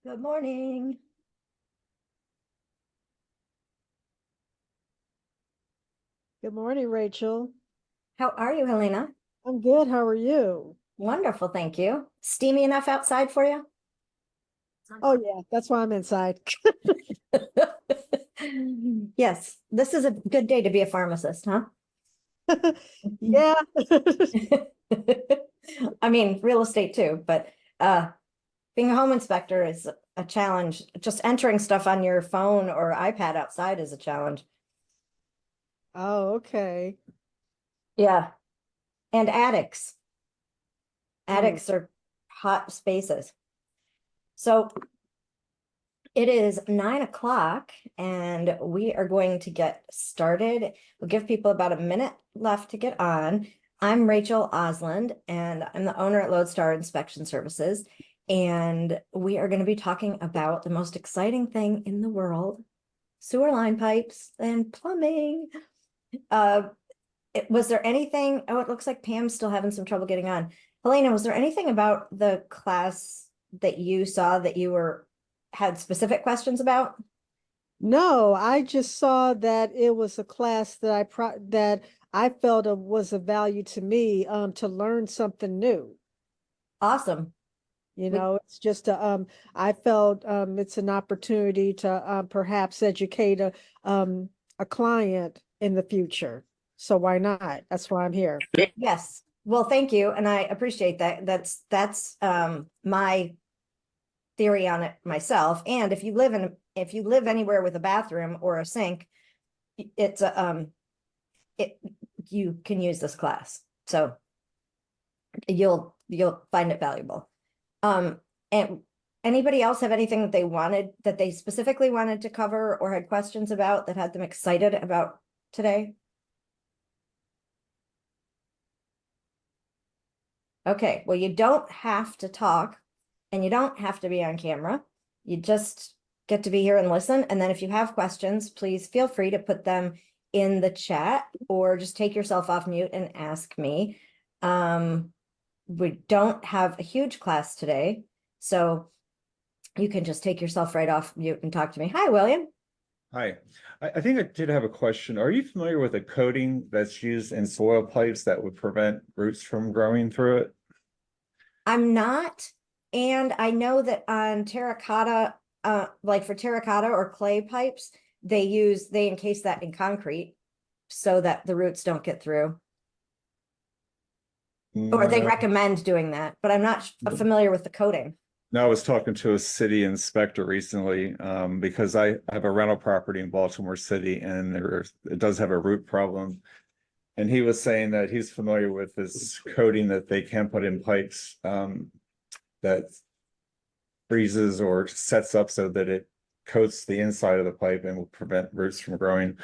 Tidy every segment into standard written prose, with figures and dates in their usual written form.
Good morning. Good morning, Rachel. How are you, Helena? I'm good. How are you? Wonderful, thank you. Steamy enough outside for you? Oh, yeah, that's why I'm inside. Yes, this is a good day to be a pharmacist, huh? Yeah. I mean, real estate too, but uh being a home inspector is a challenge. Just entering stuff on your phone or iPad outside is a challenge. Oh, okay. Yeah. And attics. Hmm. Attics are hot spaces. So it is 9 o'clock and we are going to get started. We'll give people about a minute left to get on. I'm Rachel Osland and I'm the owner at Lodestar Inspection Services. And we are going to be talking about the most exciting thing in the world, sewer line pipes and plumbing. Uh, was there anything? Oh, it looks like Pam's still having some trouble getting on. Helena, was there anything about the class that you saw that you had specific questions about? No, I just saw that it was a class that I felt was of value to me to learn something new. Awesome. We It's just I felt it's an opportunity to perhaps educate a client in the future. So why not? That's why I'm here. Yes. Well, thank you, and I appreciate that. That's my theory on it myself. And if you live anywhere with a bathroom or a sink, it's a it you can use this class. So you'll find it valuable. And anybody else have anything that they specifically wanted to cover or had questions about that had them excited about today? Okay, well, you don't have to talk and you don't have to be on camera. You just get to be here and listen. And then if you have questions, please feel free to put them in the chat or just take yourself off mute and ask me. We don't have a huge class today, so you can just take yourself right off mute and talk to me. Hi, William. Hi, I think I did have a question. Are you familiar with a coating that's used in soil pipes that would prevent roots from growing through it? I'm not, and I know that on terracotta, like for terracotta or clay pipes, they encase that in concrete so that the roots don't get through. Or they No, recommend doing that, but I'm not familiar with the coating. no, I was talking to a city inspector recently because I have a rental property in Baltimore City and it does have a root problem. And he was saying that he's familiar with this coating that they can put in pipes that freezes or sets up so that it coats the inside of the pipe and will prevent roots from growing.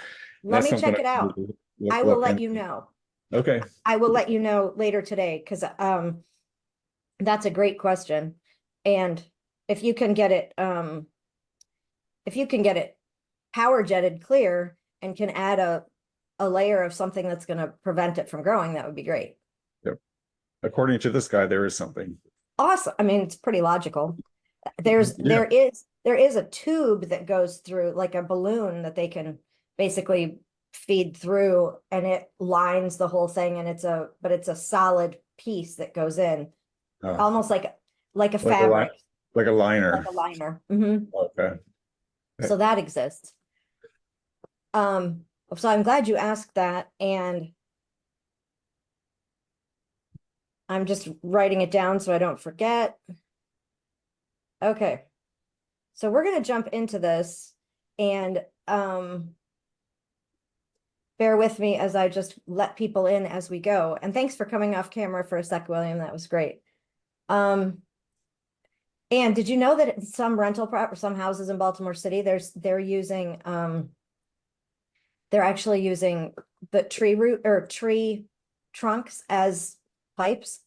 Let That's me something check I it can out. I will look let in. you know. Okay. I will let you know later today because that's a great question. And if you can get it if you can get it power jetted clear and can add a layer of something that's going to prevent it from growing, that would be great. Yep. According to this guy, there is something. Awesome. I mean, it's pretty logical. Yeah. There is a tube that goes through like a balloon that they can basically feed through and it lines the whole thing and but it's a solid piece that goes in Oh, almost like a like a line, fabric, like a like liner. a liner. Mhm. Okay. So that exists. Um, so I'm glad you asked that, and I'm just writing it down so I don't forget. Okay. So we're going to jump into this and bear with me as I just let people in as we go. And thanks for coming off camera for a sec, William. That was great. Um, and did you know that some some houses in Baltimore City, they're actually using the tree root or tree trunks as pipes?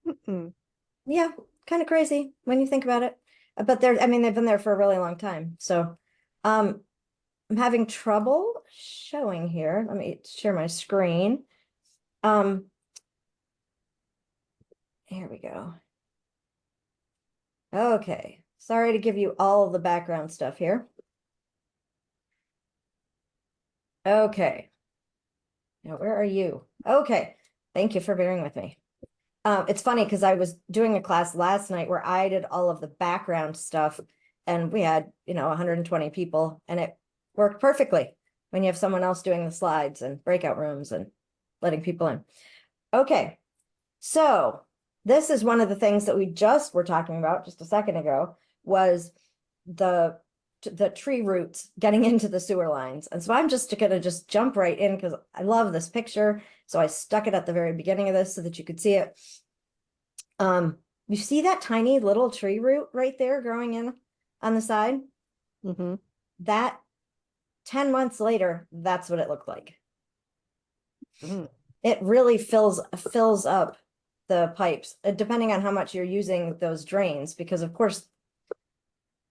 Mm-mm. Yeah, kind of crazy when you think about it. But I mean, they've been there for a really long time. So, um, I'm having trouble showing here. Let me share my screen. Um, here we go. Okay, sorry to give you all of the background stuff here. Okay. Now, where are you? Okay, thank you for bearing with me. It's funny because I was doing a class last night where I did all of the background stuff, and we had, 120 people, and it worked perfectly when you have someone else doing the slides and breakout rooms and letting people in. Okay, so this is one of the things that we just were talking about just a second ago, was the tree roots getting into the sewer lines. And so I'm just gonna jump right in because I love this picture. So I stuck it at the very beginning of this so that you could see it. You see that tiny little tree root right there growing in on the side? Mm-hmm. That 10 months later, that's what it looked like. Mm. It really fills up the pipes, depending on how much you're using those drains, because of course,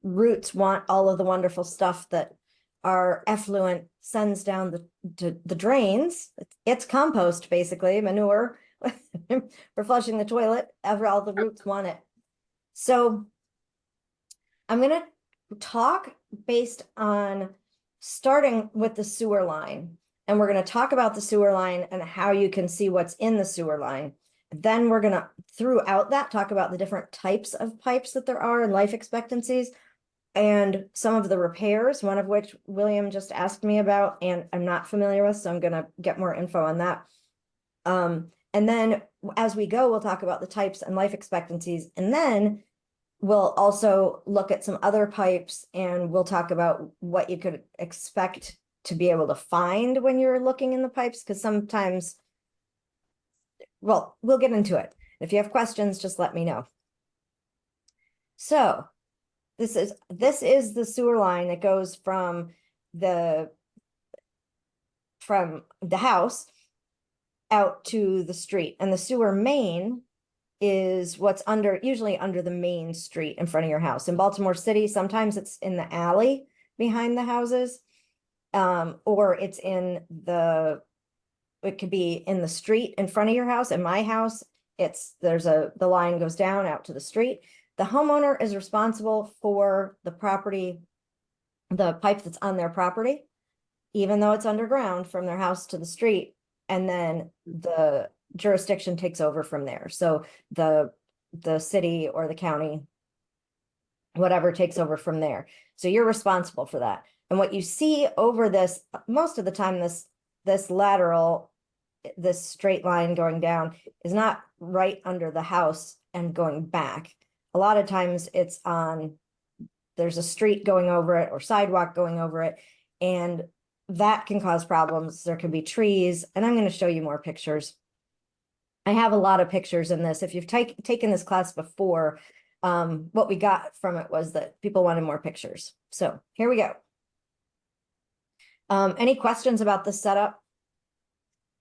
roots want all of the wonderful stuff that our effluent sends down the drains. It's compost, basically, manure. For flushing the toilet, all the roots want it. So I'm going to talk based on starting with the sewer line. And we're going to talk about the sewer line and how you can see what's in the sewer line. Then we're going to, throughout that, talk about the different types of pipes that there are and life expectancies and some of the repairs, one of which William just asked me about and I'm not familiar with, so I'm going to get more info on that. And then as we go, we'll talk about the types and life expectancies. And then we'll also look at some other pipes and we'll talk about what you could expect to be able to find when you're looking in the pipes. Because sometimes, well, we'll get into it. If you have questions, just let me know. So this is the sewer line that goes from the house out to the street, and the sewer main is what's usually under the main street in front of your house. In Baltimore City, sometimes it's in the alley behind the houses, or it could be in the street in front of your house. In my house, the line goes down out to the street. The homeowner is responsible for the pipe that's on their property, even though it's underground from their house to the street. And then the jurisdiction takes over from there. So the city or the county, whatever, takes over from there. So you're responsible for that. And what you see over this, most of the time, this lateral, this straight line going down is not right under the house and going back. A lot of times there's a street going over it or sidewalk going over it, and that can cause problems. There can be trees, and I'm going to show you more pictures. I have a lot of pictures in this. If you've taken this class before, what we got from it was that people wanted more pictures. So here we go. Any questions about the setup?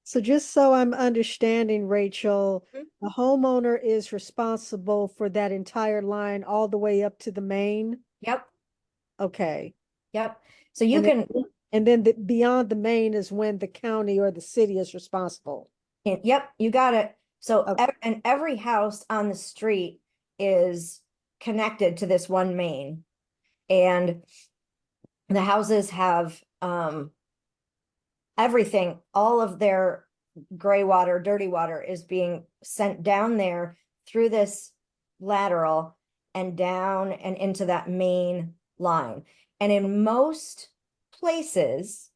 So just so I'm understanding, Rachel, Mhm. the homeowner is responsible for that entire line all the way up to the main? Yep. Okay. Yep. So you And can, And then beyond the main is when the county or the city is responsible. yep, you got it. So, Okay. and every house on the street is connected to this one main. And the houses have everything, all of their gray water, dirty water is being sent down there through this lateral and down and into that main line. And in most places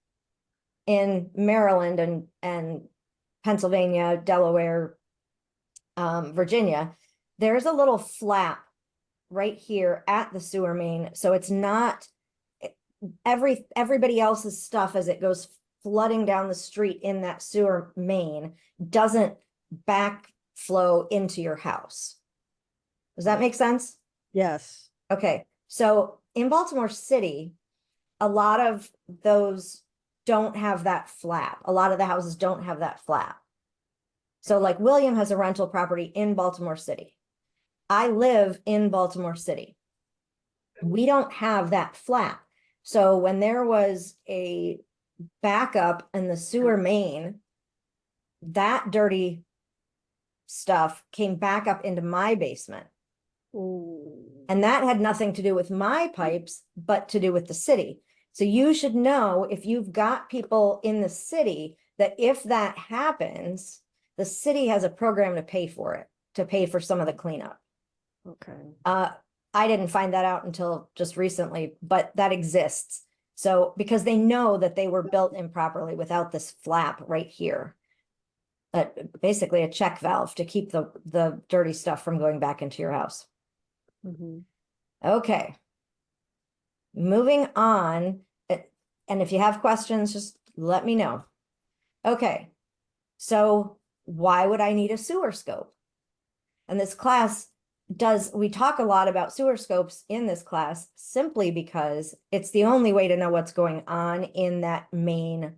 in Maryland and Pennsylvania, Delaware, Virginia, there's a little flap right here at the sewer main. So it's not everybody else's stuff as it goes flooding down the street in that sewer main doesn't backflow into your house. Does that make sense? Yes. Okay. So in Baltimore City, a lot of those don't have that flap. A lot of the houses don't have that flap. So like William has a rental property in Baltimore City. I live in Baltimore City. We don't have that flap. So when there was a backup in the sewer main, that dirty stuff came back up into my basement. Ooh. And that had nothing to do with my pipes, but to do with the city. So you should know, if you've got people in the city, that if that happens, the city has a program to pay for it, to pay for some of the cleanup. Okay. I didn't find that out until just recently, but that exists. So because they know that they were built improperly without this flap right here. Basically a check valve to keep the dirty stuff from going back into your house. Mhm. Okay. Moving on. And if you have questions, just let me know. Okay. So why would I need a sewer scope? And this class we talk a lot about sewer scopes in this class simply because it's the only way to know what's going on in that main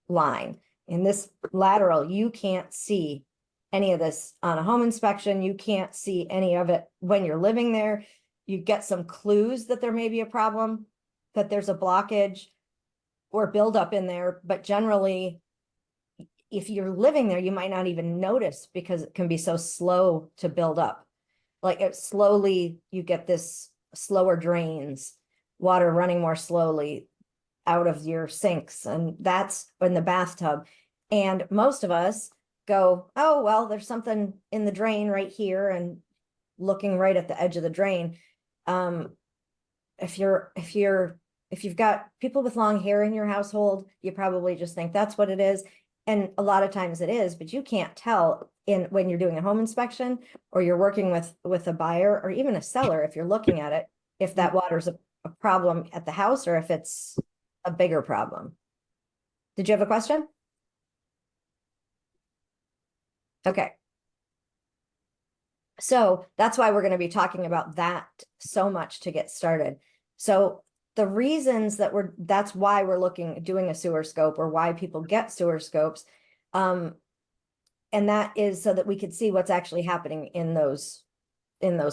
line. In this lateral, you can't see any of this on a home inspection. You can't see any of it when you're living there. You get some clues that there may be a problem, that there's a blockage or buildup in there, but generally, if you're living there, you might not even notice because it can be so slow to build up. Like it slowly, you get this slower drains, water running more slowly out of your sinks, and that's in the bathtub. And most of us go, oh, well, there's something in the drain right here, and looking right at the edge of the drain. If you've got people with long hair in your household, you probably just think that's what it is. And a lot of times it is, but you can't tell when you're doing a home inspection or you're working with a buyer or even a seller, if you're looking at it, if that water's a problem at the house or if it's a bigger problem. Did you have a question? Okay. So that's why we're going to be talking about that so much to get started. So the reasons that's why we're doing a sewer scope, or why people get sewer scopes. And that is so that we could see what's actually happening in those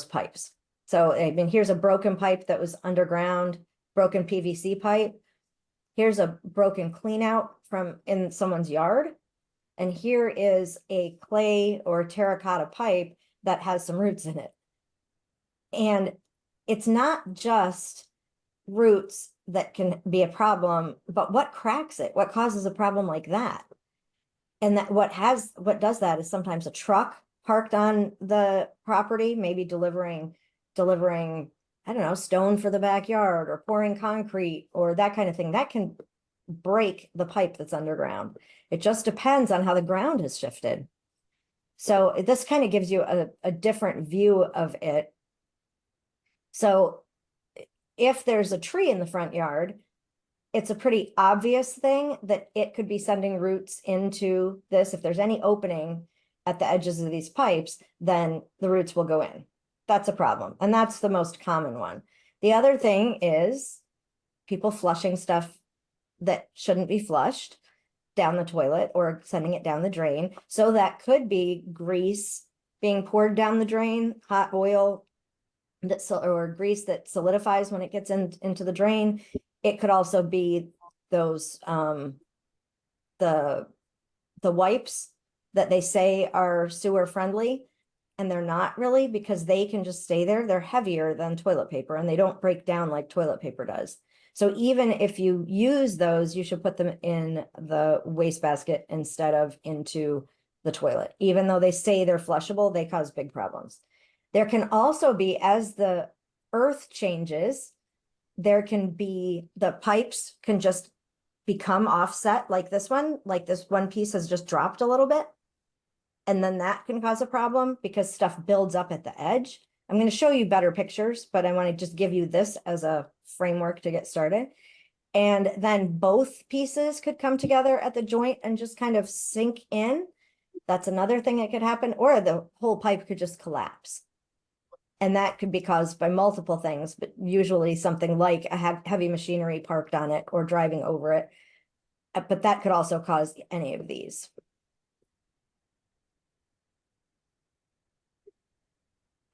pipes. So I mean, here's a broken pipe that was underground, broken PVC pipe. Here's a broken clean out from in someone's yard. And here is a clay or terracotta pipe that has some roots in it. And it's not just roots that can be a problem, but what cracks it? What causes a problem like that? And that what does that is sometimes a truck parked on the property, maybe delivering, I don't know, stone for the backyard or pouring concrete or that kind of thing. That can break the pipe that's underground. It just depends on how the ground has shifted. So this kind of gives you a different view of it. So if there's a tree in the front yard, it's a pretty obvious thing that it could be sending roots into this. If there's any opening at the edges of these pipes, then the roots will go in. That's a problem. And that's the most common one. The other thing is people flushing stuff that shouldn't be flushed down the toilet or sending it down the drain. So that could be grease being poured down the drain, hot oil or grease that solidifies when it gets into the drain. It could also be those the wipes that they say are sewer friendly, and they're not really, because they can just stay there. They're heavier than toilet paper and they don't break down like toilet paper does. So even if you use those, you should put them in the wastebasket instead of into the toilet. Even though they say they're flushable, they cause big problems. There can also be, as the earth changes, there can be, the pipes can just become offset like this one piece has just dropped a little bit. And then that can cause a problem because stuff builds up at the edge. I'm going to show you better pictures, but I want to just give you this as a framework to get started. And then both pieces could come together at the joint and just kind of sink in. That's another thing that could happen, or the whole pipe could just collapse. And that could be caused by multiple things, but usually something like a heavy machinery parked on it or driving over it. But that could also cause any of these.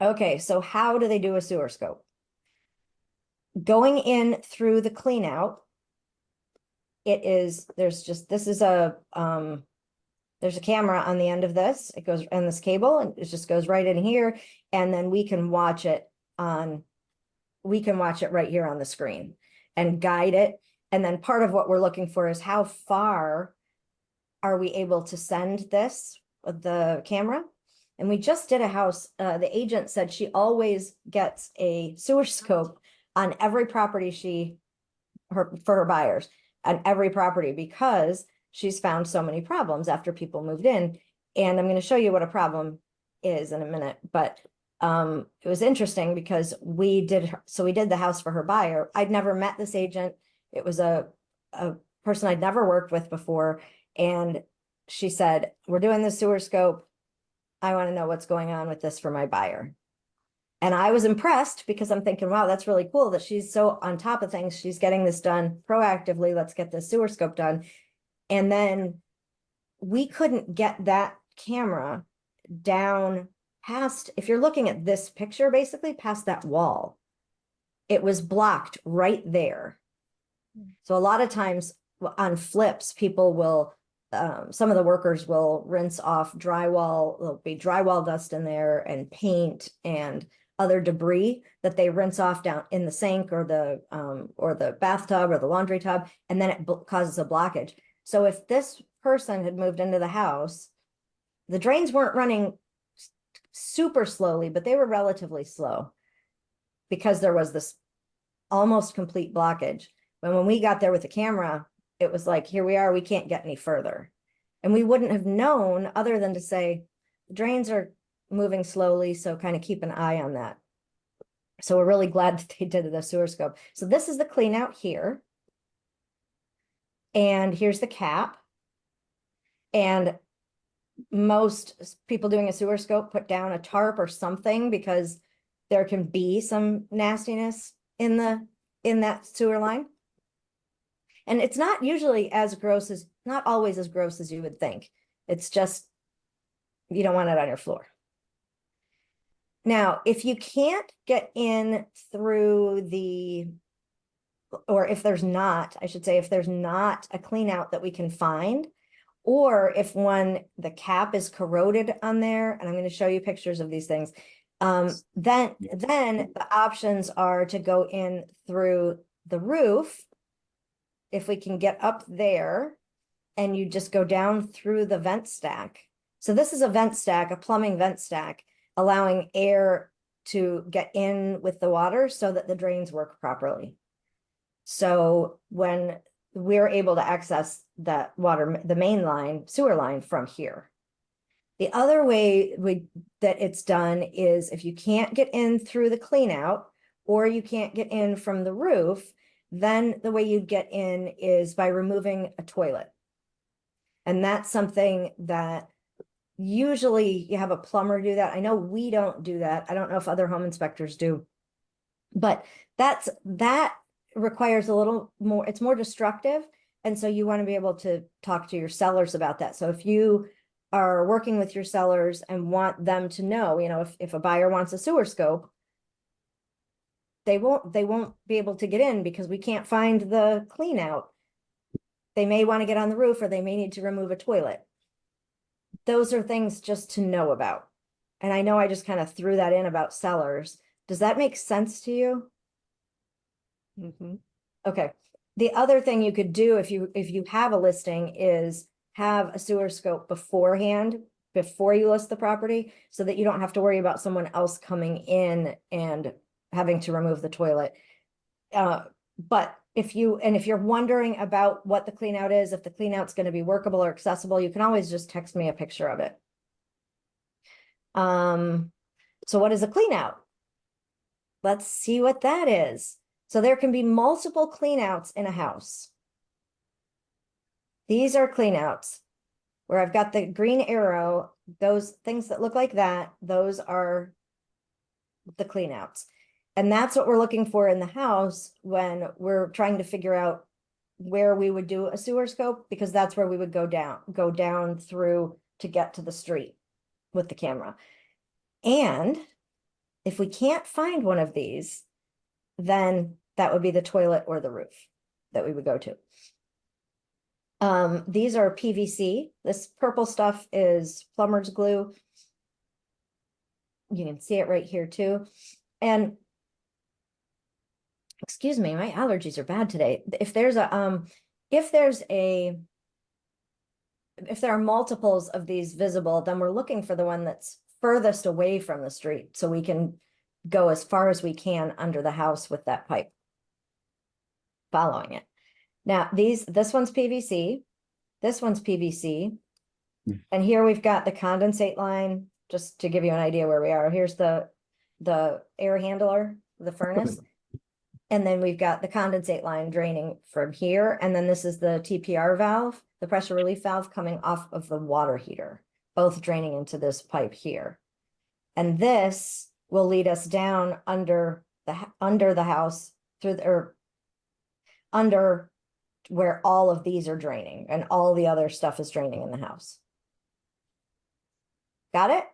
Okay, so how do they do a sewer scope? Going in through the clean out, there's a camera on the end of this. It goes on this cable and it just goes right in here. And then we can watch it on we can watch it right here on the screen and guide it. And then part of what we're looking for is how far are we able to send this with the camera? And we just did a house, the agent said she always gets a sewer scope on every property for her buyers, on every property, because she's found so many problems after people moved in. And I'm going to show you what a problem is in a minute, but it was interesting because we did the house for her buyer. I'd never met this agent. It was a person I'd never worked with before. And she said, we're doing the sewer scope. I want to know what's going on with this for my buyer. And I was impressed because I'm thinking, wow, that's really cool that she's so on top of things. She's getting this done proactively. Let's get this sewer scope done. And then we couldn't get that camera down past, if you're looking at this picture, basically past that wall. It was blocked right there. So a lot of times on flips, people will, some of the workers will rinse off drywall. There'll be drywall dust in there and paint and other debris that they rinse off down in the sink or the bathtub or the laundry tub, and then it causes a blockage. So if this person had moved into the house, the drains weren't running super slowly, but they were relatively slow because there was this almost complete blockage. But when we got there with the camera, it was like, here we are, we can't get any further. And we wouldn't have known other than to say, the drains are moving slowly, so kind of keep an eye on that. So we're really glad that they did the sewer scope. So this is the clean out here. And here's the cap. And most people doing a sewer scope put down a tarp or something because there can be some nastiness in that sewer line. And it's not usually as gross as, not always as gross as you would think. It's just, you don't want it on your floor. Now, if you can't get in through or if there's not, I should say, if there's not a clean out that we can find, or if the cap is corroded on there, and I'm going to show you pictures of these things, then the options are to go in through the roof, if we can get up there, and you just go down through the vent stack. So this is a vent stack, a plumbing vent stack, allowing air to get in with the water so that the drains work properly. So when we're able to access that water, the main line, sewer line from here. The other way that it's done is if you can't get in through the clean out, or you can't get in from the roof, then the way you get in is by removing a toilet. And that's something that usually you have a plumber do that. I know we don't do that. I don't know if other home inspectors do, but that requires a little more, it's more destructive. And so you want to be able to talk to your sellers about that. So if you are working with your sellers and want them to know, if a buyer wants a sewer scope, they won't be able to get in because we can't find the clean out. They may want to get on the roof, or they may need to remove a toilet. Those are things just to know about. And I know I just kind of threw that in about sellers. Does that make sense to you? Mm-hmm. Okay. The other thing you could do if you have a listing is have a sewer scope beforehand, before you list the property, so that you don't have to worry about someone else coming in and having to remove the toilet. But if you're wondering about what the clean out is, if the clean out's going to be workable or accessible, you can always just text me a picture of it. So what is a clean out? Let's see what that is. So there can be multiple clean outs in a house. These are clean outs where I've got the green arrow, those things that look like that, those are the clean outs. And that's what we're looking for in the house when we're trying to figure out where we would do a sewer scope, because that's where we would go down through to get to the street with the camera. And if we can't find one of these, then that would be the toilet or the roof that we would go to. These are PVC. This purple stuff is plumber's glue. You can see it right here too. And excuse me, my allergies are bad today. If there's a, if there's a, if there are multiples of these visible, then we're looking for the one that's furthest away from the street, so we can go as far as we can under the house with that pipe. Following it. Now, this one's PVC, this one's PVC, and here we've got the condensate line, just to give you an idea where we are. Here's the air handler, the furnace. And then we've got the condensate line draining from here. And then this is the TPR valve, the pressure relief valve coming off of the water heater, both draining into this pipe here. And this will lead us down under the house through the, or under where all of these are draining and all the other stuff is draining in the house. Got it?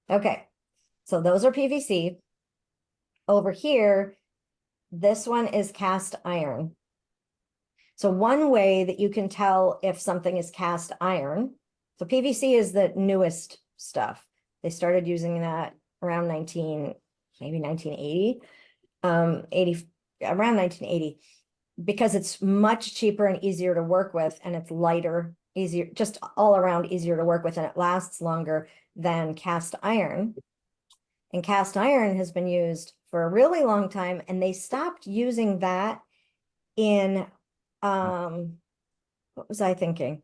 Okay. So those are PVC. Over here, this one is cast iron. So one way that you can tell if something is cast iron, so PVC is the newest stuff. They started using that around maybe 1980, around 1980, because it's much cheaper and easier to work with, and it's lighter, easier, just all around easier to work with, and it lasts longer than cast iron. And cast iron has been used for a really long time, and they stopped using that in, what was I thinking?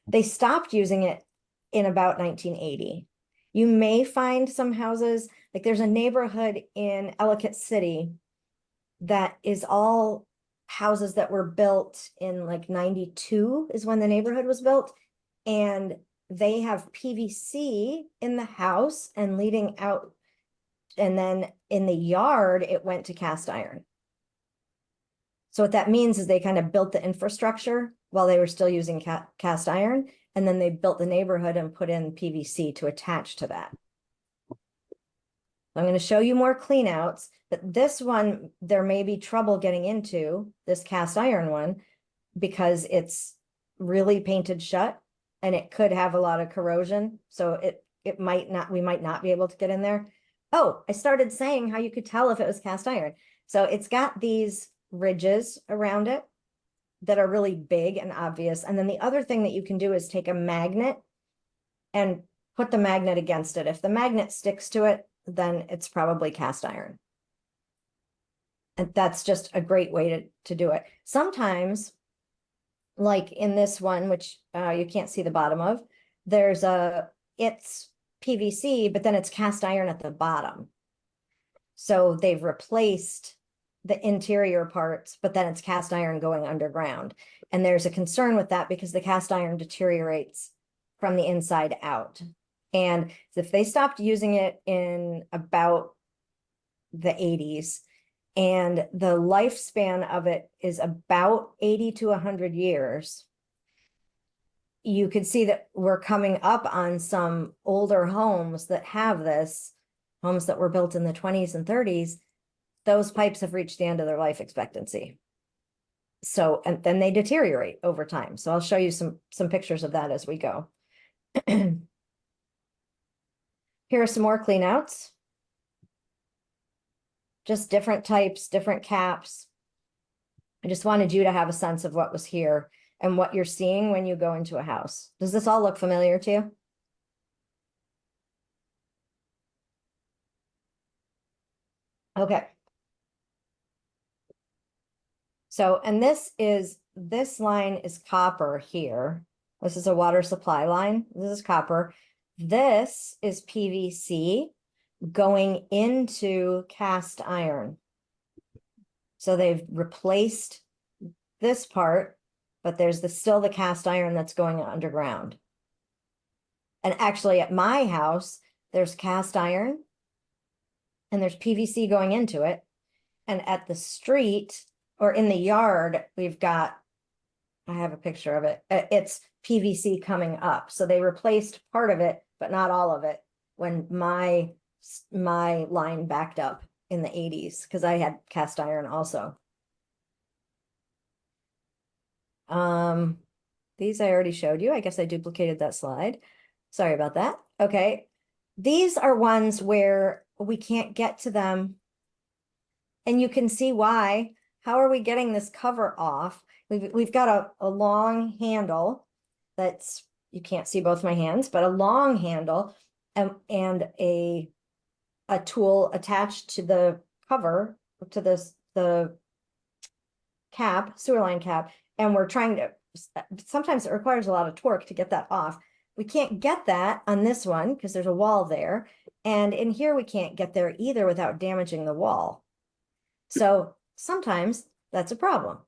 They stopped using it in about 1980. You may find some houses, like there's a neighborhood in Ellicott City that is all houses that were built in like 92 is when the neighborhood was built. And they have PVC in the house and leading out. And then in the yard, it went to cast iron. So what that means is they kind of built the infrastructure while they were still using cast iron. And then they built the neighborhood and put in PVC to attach to that. I'm going to show you more cleanouts, but this one, there may be trouble getting into this cast iron one because it's really painted shut and it could have a lot of corrosion. So it might not, we might not be able to get in there. Oh, I started saying how you could tell if it was cast iron. So it's got these ridges around it that are really big and obvious. And then the other thing that you can do is take a magnet and put the magnet against it. If the magnet sticks to it, then it's probably cast iron. And that's just a great way to do it. Sometimes, like in this one, which you can't see the bottom of, it's PVC, but then it's cast iron at the bottom. So they've replaced the interior parts, but then it's cast iron going underground. And there's a concern with that because the cast iron deteriorates from the inside out. And if they stopped using it in about the 80s, and the lifespan of it is about 80 to 100 years, you could see that we're coming up on some older homes that have this, homes that were built in the 20s and 30s. Those pipes have reached the end of their life expectancy. So, and then they deteriorate over time. So I'll show you some pictures of that as we go. Here are some more cleanouts. Just different types, different caps. I just wanted you to have a sense of what was here and what you're seeing when you go into a house. Does this all look familiar to you? Okay. So, and this line is copper here. This is a water supply line. This is copper. This is PVC going into cast iron. So they've replaced this part, but there's still the cast iron that's going underground. And actually at my house, there's cast iron and there's PVC going into it. And at the street or in the yard, we've got, I have a picture of it. It's PVC coming up. So they replaced part of it, but not all of it when my line backed up in the 80s, because I had cast iron also. These I already showed you. I guess I duplicated that slide. Sorry about that. Okay. These are ones where we can't get to them And you can see why. How are we getting this cover off? We've got a long handle that's, you can't see both my hands, but a long handle and a tool attached to the cover, to the cap, sewer line cap, and we're trying to, sometimes it requires a lot of torque to get that off. We can't get that on this one because there's a wall there. And in here, we can't get there either without damaging the wall. So sometimes that's a problem.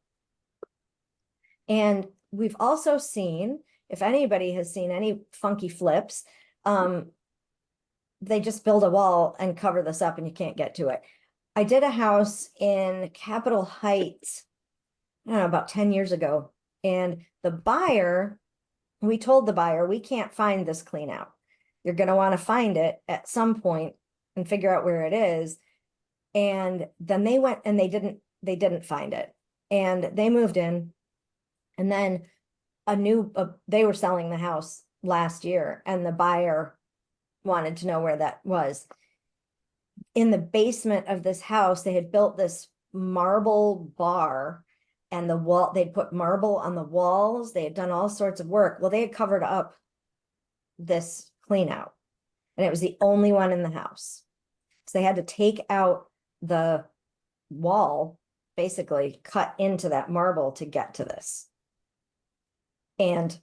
And we've also seen, if anybody has seen any funky flips, they just build a wall and cover this up and you can't get to it. I did a house in Capitol Heights, I don't know, about 10 years ago. And the buyer, we told the buyer, we can't find this clean out. You're going to want to find it at some point and figure out where it is. And then they went and they didn't find it. And they moved in. And then they were selling the house last year and the buyer wanted to know where that was. In the basement of this house, they had built this marble bar and the wall, they'd put marble on the walls. They had done all sorts of work. Well, they had covered up this clean out and it was the only one in the house. So they had to take out the wall, basically cut into that marble to get to this. And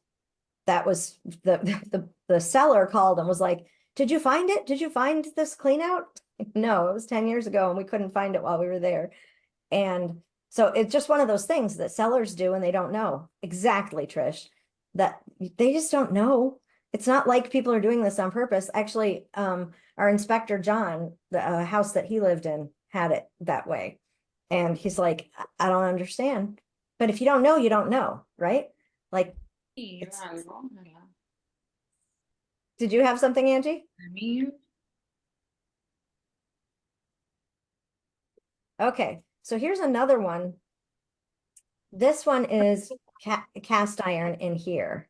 that was the seller called and was like, did you find it? Did you find this clean out? No, it was 10 years ago and we couldn't find it while we were there. And so it's just one of those things that sellers do and they don't know. Exactly, Trish, that they just don't know. It's not like people are doing this on purpose. Actually, our inspector, John, the house that he lived in had it that way. And he's like, I don't understand. But if you don't know, you don't know, right? Like, did you have something, Angie? Okay, so here's another one. This one is cast iron in here.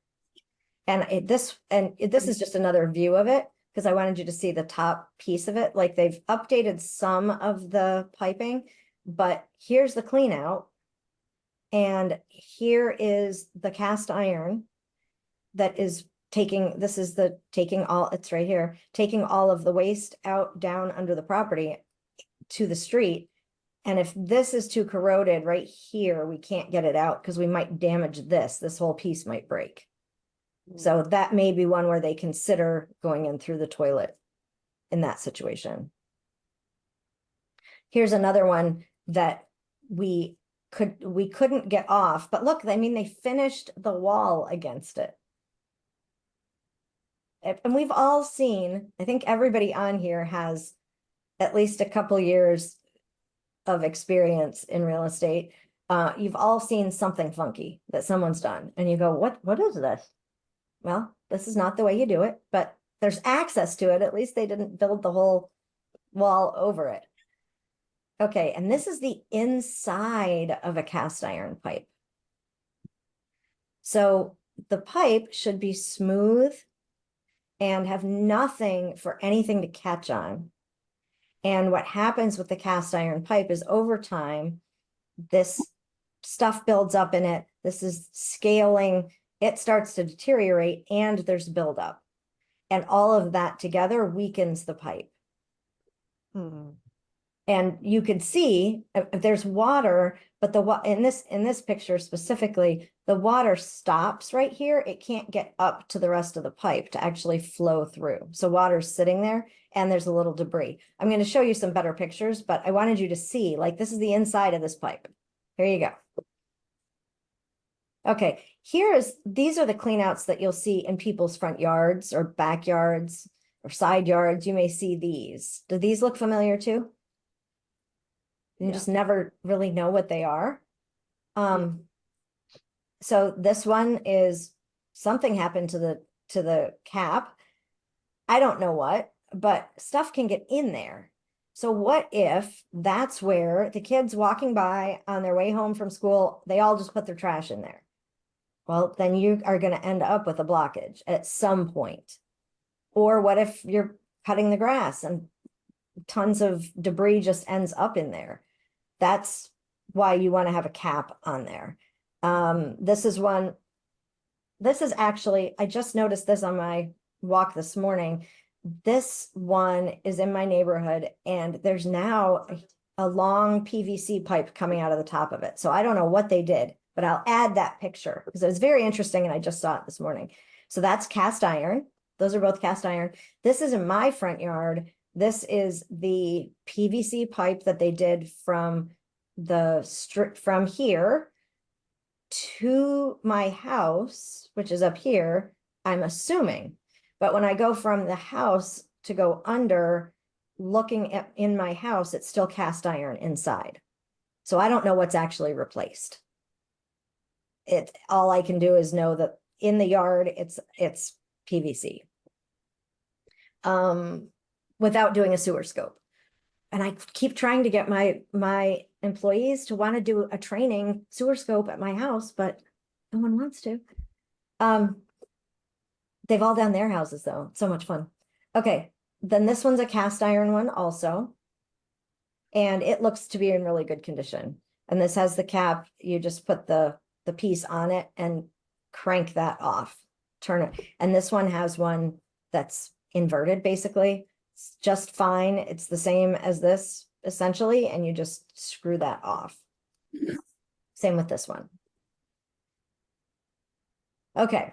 And this is just another view of it because I wanted you to see the top piece of it. Like they've updated some of the piping, but here's the clean out. And here is the cast iron that is it's right here, taking all of the waste out down under the property to the street. And if this is too corroded right here, we can't get it out because we might damage this whole piece might break. So that may be one where they consider going in through the toilet in that situation. Here's another one that we couldn't get off, but look, I mean, they finished the wall against it. And we've all seen, I think everybody on here has at least a couple years of experience in real estate. You've all seen something funky that someone's done and you go, what is this? Well, this is not the way you do it, but there's access to it. At least they didn't build the whole wall over it. Okay, and this is the inside of a cast iron pipe. So the pipe should be smooth and have nothing for anything to catch on. And what happens with the cast iron pipe is over time, this stuff builds up in it. This is scaling. It starts to deteriorate and there's buildup. And all of that together weakens the pipe. And you could see if there's water, but in this picture specifically, the water stops right here. It can't get up to the rest of the pipe to actually flow through. So water's sitting there and there's a little debris. I'm going to show you some better pictures, but I wanted you to see, like, this is the inside of this pipe. Here you go. Okay, these are the cleanouts that you'll see in people's front yards or backyards or side yards. You may see these. Do these look familiar too? You just never really know what they are. So this one is something happened to the cap. I don't know what, but stuff can get in there. So what if that's where the kids walking by on their way home from school, they all just put their trash in there? Well, then you are going to end up with a blockage at some point. Or what if you're cutting the grass and tons of debris just ends up in there? That's why you want to have a cap on there. This is one, this is actually, I just noticed this on my walk this morning. This one is in my neighborhood and there's now a long PVC pipe coming out of the top of it. So I don't know what they did, but I'll add that picture because it was very interesting and I just saw it this morning. So that's cast iron. Those are both cast iron. This is in my front yard. This is the PVC pipe that they did from the strip from here to my house, which is up here, I'm assuming. But when I go from the house to go under, looking at in my house, it's still cast iron inside. So I don't know what's actually replaced. All I can do is know that in the yard, it's PVC. Without doing a sewer scope. And I keep trying to get my employees to want to do a training sewer scope at my house, but no one wants to. They've all done their houses though. So much fun. Okay, then this one's a cast iron one also. And it looks to be in really good condition. And this has the cap. You just put the piece on it and crank that off, turn it. And this one has one that's inverted basically. It's just fine. It's the same as this essentially, and you just screw that off. Same with this one. Okay,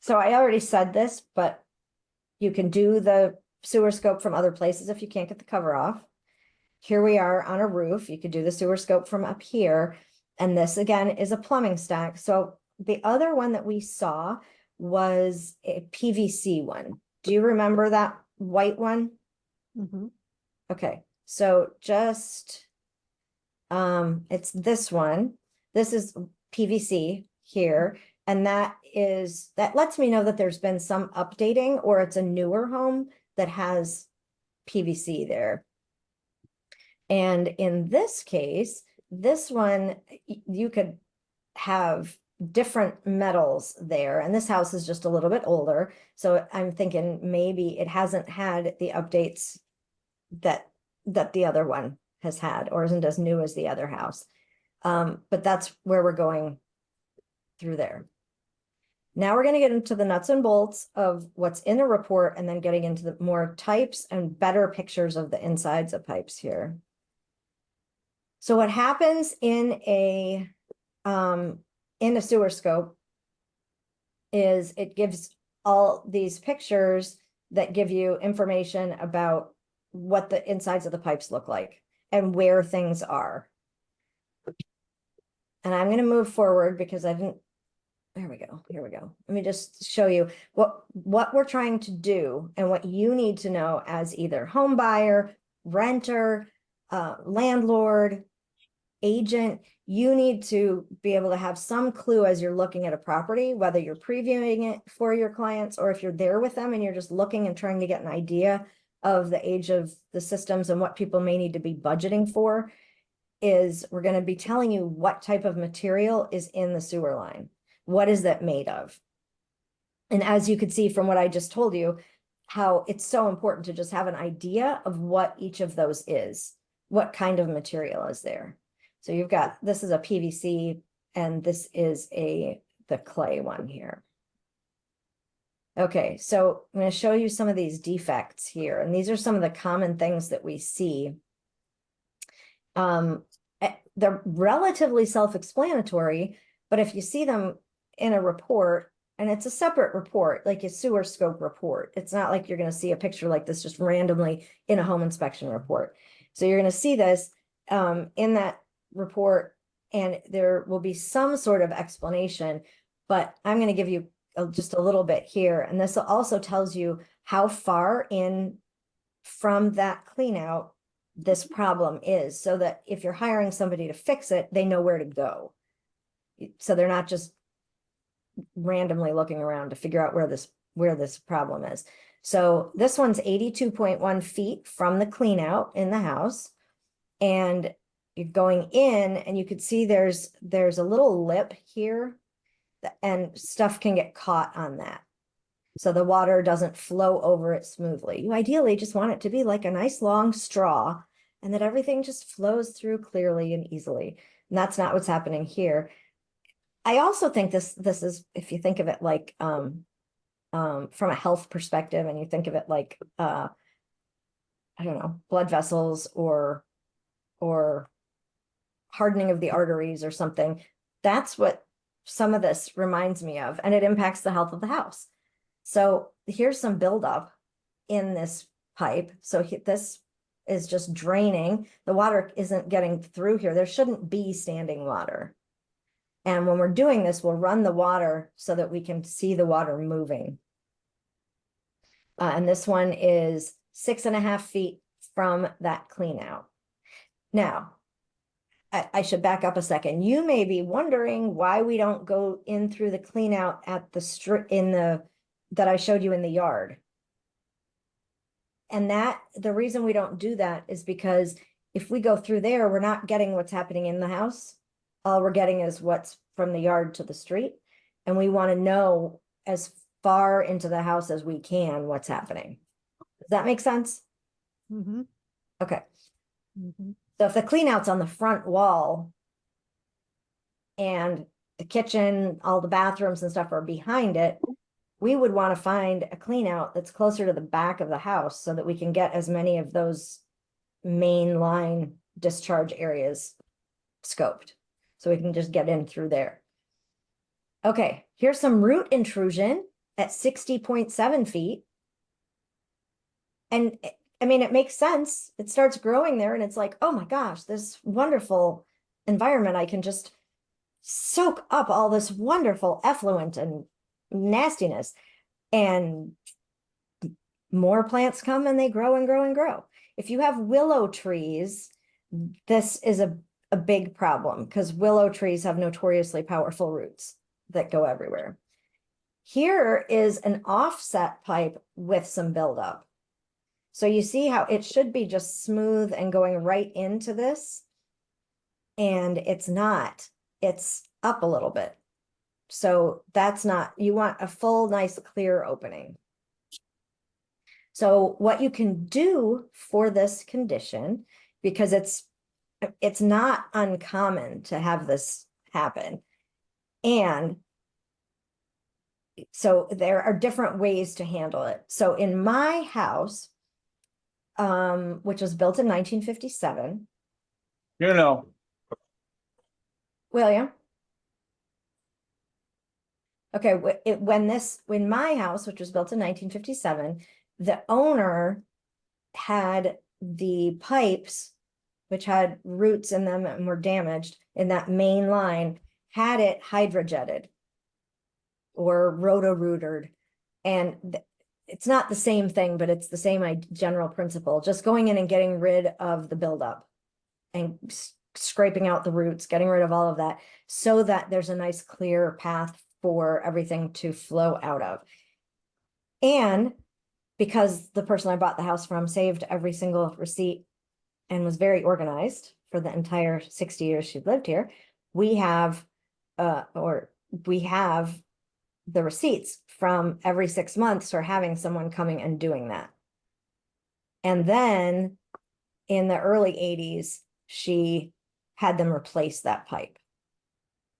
so I already said this, but you can do the sewer scope from other places if you can't get the cover off. Here we are on a roof. You could do the sewer scope from up here. And this again is a plumbing stack. So the other one that we saw was a PVC one. Do you remember that white one? Mhm. Okay, so just, it's this one. This is PVC here. And that lets me know that there's been some updating or it's a newer home that has PVC there. And in this case, this one, you could have different metals there. And this house is just a little bit older. So I'm thinking maybe it hasn't had the updates that the other one has had or isn't as new as the other house. But that's where we're going through there. Now we're going to get into the nuts and bolts of what's in the report and then getting into the more types and better pictures of the insides of pipes here. So what happens in a sewer scope is it gives all these pictures that give you information about what the insides of the pipes look like and where things are. And I'm going to move forward because I didn't. There we go. Here we go. Let me just show you what we're trying to do and what you need to know as either home buyer, renter, landlord, agent. You need to be able to have some clue as you're looking at a property, whether you're previewing it for your clients or if you're there with them and you're just looking and trying to get an idea of the age of the systems and what people may need to be budgeting for. Is we're going to be telling you what type of material is in the sewer line. What is that made of? And as you could see from what I just told you, how it's so important to just have an idea of what each of those is, what kind of material is there. So you've got, this is a PVC and this is the clay one here. Okay, so I'm going to show you some of these defects here. And these are some of the common things that we see. They're relatively self-explanatory, but if you see them in a report, and it's a separate report, like a sewer scope report, it's not like you're going to see a picture like this just randomly in a home inspection report. So you're going to see this in that report, and there will be some sort of explanation, but I'm going to give you just a little bit here. And this also tells you how far in from that clean out this problem is, so that if you're hiring somebody to fix it, they know where to go. So they're not just randomly looking around to figure out where this problem is. So this one's 82.1 feet from the clean out in the house. And you're going in and you could see there's a little lip here and stuff can get caught on that. So the water doesn't flow over it smoothly. You ideally just want it to be like a nice long straw and that everything just flows through clearly and easily. And that's not what's happening here. I also think this is, if you think of it like from a health perspective, and you think of it like I don't know, blood vessels or hardening of the arteries or something, that's what some of this reminds me of, and it impacts the health of the house. So here's some buildup in this pipe. So this is just draining. The water isn't getting through here. There shouldn't be standing water. And when we're doing this, we'll run the water so that we can see the water moving. And this one is 6.5 feet from that clean out. Now, I should back up a second. You may be wondering why we don't go in through the clean out at the strip that I showed you in the yard. And the reason we don't do that is because if we go through there, we're not getting what's happening in the house. All we're getting is what's from the yard to the street. And we want to know as far into the house as we can what's happening. Does that make sense? Mm-hmm. Okay. Mm-hmm. So if the clean out's on the front wall and the kitchen, all the bathrooms and stuff are behind it, we would want to find a clean out that's closer to the back of the house so that we can get as many of those main line discharge areas scoped. So we can just get in through there. Okay, here's some root intrusion at 60.7 feet. And I mean, it makes sense. It starts growing there and it's like, oh my gosh, this wonderful environment. I can just soak up all this wonderful effluent and nastiness. And more plants come and they grow and grow and grow. If you have willow trees, this is a big problem because willow trees have notoriously powerful roots that go everywhere. Here is an offset pipe with some buildup. So you see how it should be just smooth and going right into this. And it's not, it's up a little bit. So that's not, you want a full, nice, clear opening. So what you can do for this condition, because it's not uncommon to have this happen. And so there are different ways to handle it. So in my house, which was built in 1957. You know, William. Okay, when my house, which was built in 1957, the owner had the pipes, which had roots in them and were damaged in that main line, had it hydrojetted or roto-rootered. And it's not the same thing, but it's the same general principle, just going in and getting rid of the buildup and scraping out the roots, getting rid of all of that so that there's a nice clear path for everything to flow out of. And because the person I bought the house from saved every single receipt and was very organized for the entire 60 years she lived here, we have the receipts from every 6 months for having someone coming and doing that. And then in the early 80s, she had them replace that pipe.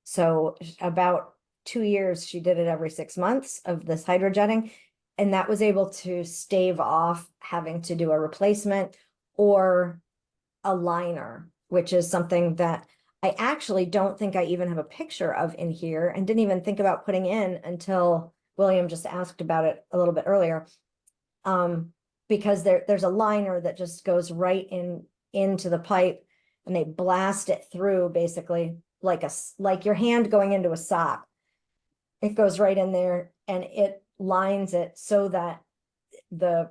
So about 2 years, she did it every 6 months of this hydrojetting. And that was able to stave off having to do a replacement or a liner, which is something that I actually don't think I even have a picture of in here and didn't even think about putting in until William just asked about it a little bit earlier. Because there's a liner that just goes right into the pipe and they blast it through basically like your hand going into a sock. It goes right in there and it lines it so that the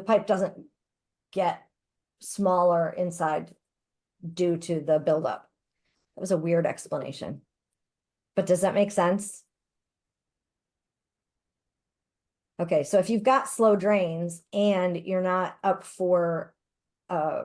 pipe doesn't get smaller inside due to the buildup. That was a weird explanation, but does that make sense? Okay, so if you've got slow drains and you're not up for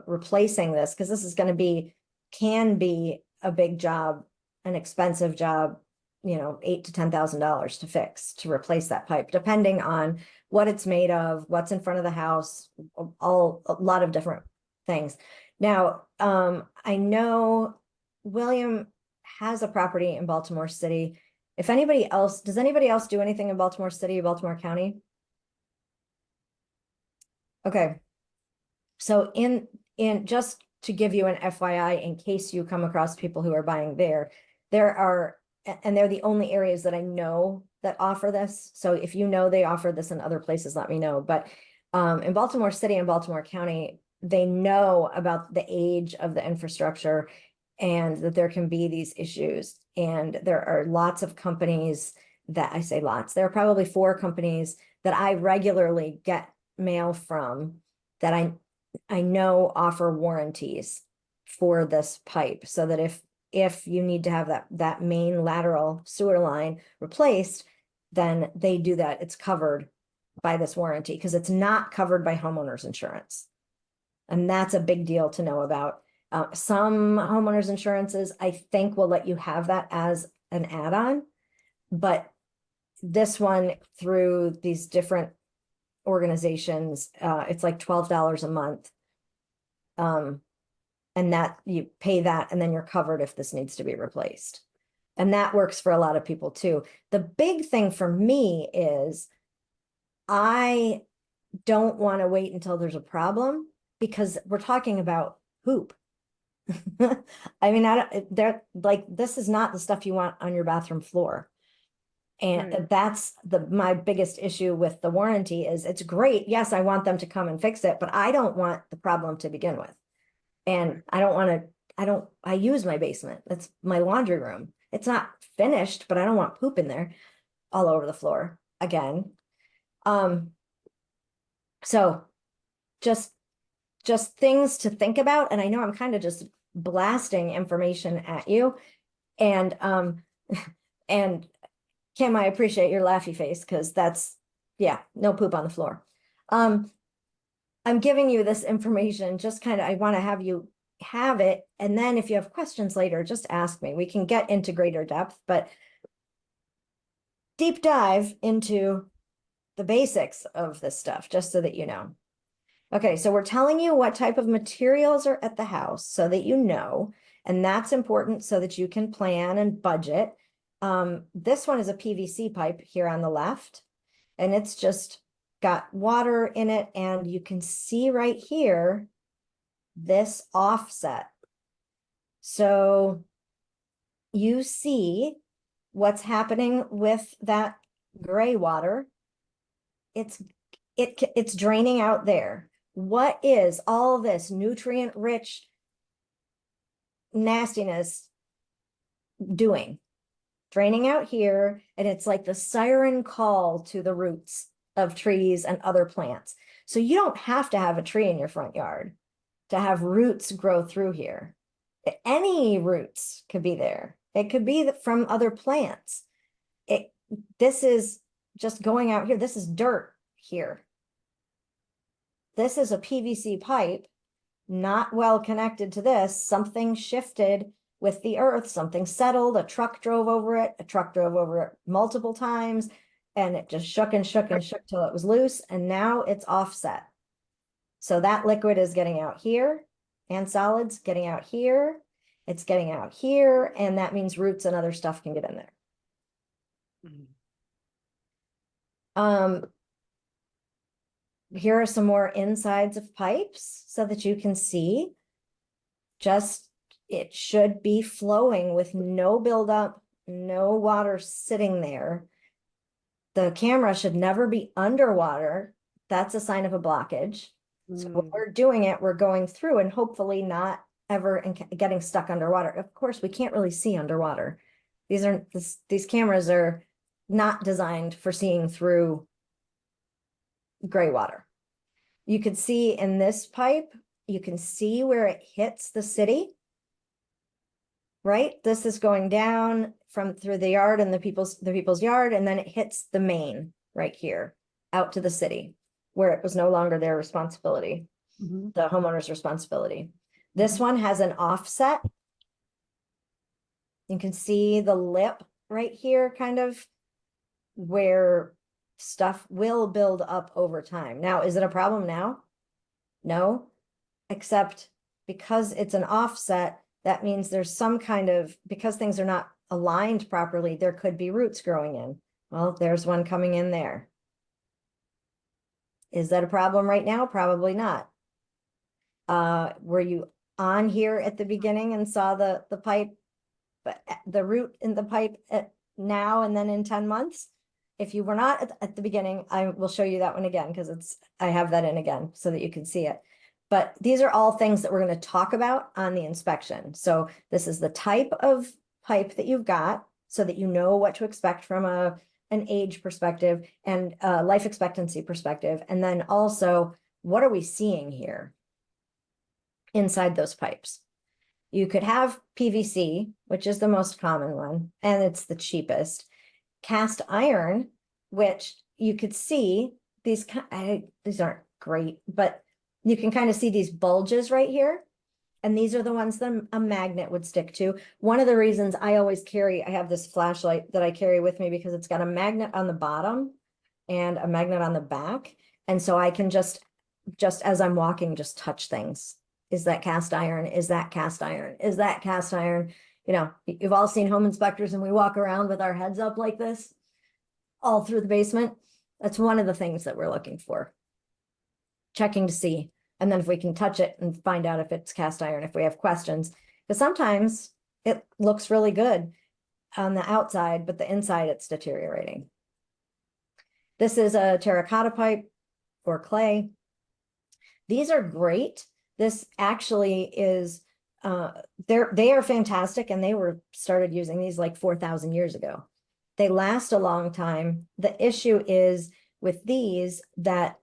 replacing this, because this is going to can be a big job, an expensive job, $8,000 to $10,000 to fix, to replace that pipe, depending on what it's made of, what's in front of the house, a lot of different things. Now, I know William has a property in Baltimore City. If anybody else, does anybody else do anything in Baltimore City, Baltimore County? Okay. So in just to give you an FYI, in case you come across people who are buying there are, and they're the only areas that I know that offer this. So if you know they offer this in other places, let me know. But in Baltimore City and Baltimore County, they know about the age of the infrastructure and that there can be these issues. And there are lots of companies that, I say lots, there are probably 4 companies that I regularly get mail from that I know offer warranties for this pipe, so that if you need to have that main lateral sewer line replaced, then they do that. It's covered by this warranty because it's not covered by homeowners insurance. And that's a big deal to know about. Some homeowners insurances, I think, will let you have that as an add-on, but this one, through these different organizations, it's like $12 a month. And that you pay that and then you're covered if this needs to be replaced. And that works for a lot of people too. The big thing for me is I don't want to wait until there's a problem, because we're talking about poop. I mean, they're like, this is not the stuff you want on your bathroom floor. And Right. that's my biggest issue with the warranty is it's great. Yes, I want them to come and fix it, but I don't want the problem to begin with. And I don't want to, I use my basement. That's my laundry room. It's not finished, but I don't want poop in there all over the floor again. So just things to think about. And I know I'm kind of just blasting information at you. And and Kim, I appreciate your laughy face, because that's, yeah, no poop on the floor. I'm giving you this information, just kind of, I want to have you have it. And then if you have questions later, just ask me. We can get into greater depth, but deep dive into the basics of this stuff, just so that you know. Okay, so we're telling you what type of materials are at the house so that you know, and that's important so that you can plan and budget. This one is a PVC pipe here on the left, and it's just got water in it, and you can see right here this offset. So you see what's happening with that gray water. It's draining out there. What is all this nutrient rich nastiness doing? Draining out here, and it's like the siren call to the roots of trees and other plants. So you don't have to have a tree in your front yard to have roots grow through here. Any roots could be there. It could be from other plants. This is just going out here. This is dirt here. This is a PVC pipe, not well connected to this. Something shifted with the earth, something settled, a truck drove over it, multiple times, and it just shook and shook and shook till it was loose, and now it's offset. So that liquid is getting out here, and solids getting out here, it's getting out here, and that means roots and other stuff can get in there. Here are some more insides of pipes so that you can see. Just, it should be flowing with no buildup, no water sitting there. The camera should never be underwater. That's a sign of a blockage. So when we're doing it, we're going through and hopefully not ever getting stuck underwater. Of course, we can't really see underwater. These cameras are not designed for seeing through gray water. You could see in this pipe, you can see where it hits the city, right? This is going down from through the yard and the people's yard, and then it hits the main right here out to the city, where it was no longer their responsibility, the homeowner's responsibility. This one has an offset. You can see the lip right here, kind of where stuff will build up over time. Now, is it a problem now? No. except because it's an offset, that means there's some kind of, because things are not aligned properly, there could be roots growing in. Well, there's one coming in there. Is that a problem right now? Probably not. Were you on here at the beginning and saw the pipe, but the root in the pipe at now and then in 10 months? If you were not at the beginning, I will show you that one again because I have that in again so that you can see it. But these are all things that we're going to talk about on the inspection. So this is the type of pipe that you've got so that you know what to expect from an age perspective and life expectancy perspective. And then also, what are we seeing here inside those pipes? You could have PVC, which is the most common one, and it's the cheapest. Cast iron, which you could see, these aren't great, but you can kind of see these bulges right here. And these are the ones that a magnet would stick to. One of the reasons I have this flashlight that I carry with me because it's got a magnet on the bottom and a magnet on the back. And so I can just as I'm walking, just touch things. Is that cast iron? Is that cast iron? Is that cast iron? You know, you've all seen home inspectors and we walk around with our heads up like this all through the basement. That's one of the things that we're looking for. Checking to see. And then if we can touch it and find out if it's cast iron, if we have questions, because sometimes it looks really good on the outside, but the inside it's deteriorating. This is a terracotta pipe or clay. These are great. This actually is, they are fantastic, and they were started using these like 4,000 years ago. They last a long time. The issue is with these that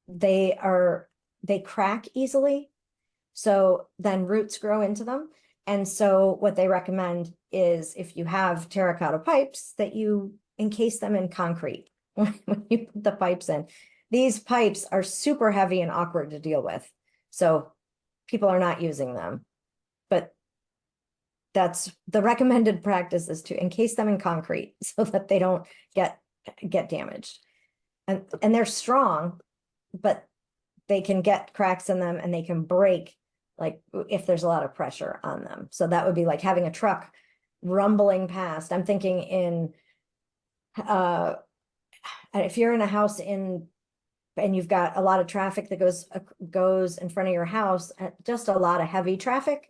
they crack easily. So then roots grow into them. And so what they recommend is if you have terracotta pipes that you encase them in concrete when you put the pipes in. These pipes are super heavy and awkward to deal with. So people are not using them, but that's the recommended practice, is to encase them in concrete so that they don't get damaged. And they're strong, but they can get cracks in them and they can break, like if there's a lot of pressure on them. So that would be like having a truck rumbling past. I'm thinking in, if you're in a house and you've got a lot of traffic that goes in front of your house, just a lot of heavy traffic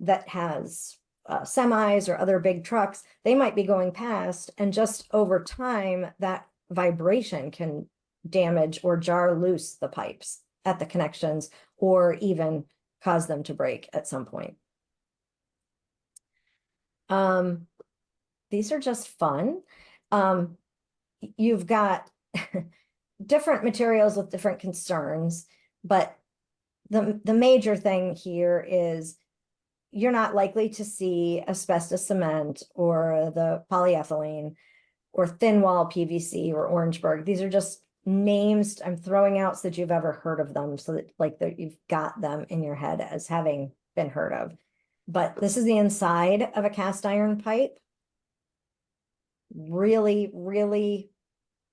that has semis or other big trucks, they might be going past, and just over time, that vibration can damage or jar loose the pipes at the connections, or even cause them to break at some point. These are just fun. You've got different materials with different concerns, but the major thing here is you're not likely to see asbestos cement or the polyethylene or thin wall PVC or Orangeburg. These are just names I'm throwing out so that you've ever heard of them, so that you've got them in your head as having been heard of. But this is the inside of a cast iron pipe. Really, really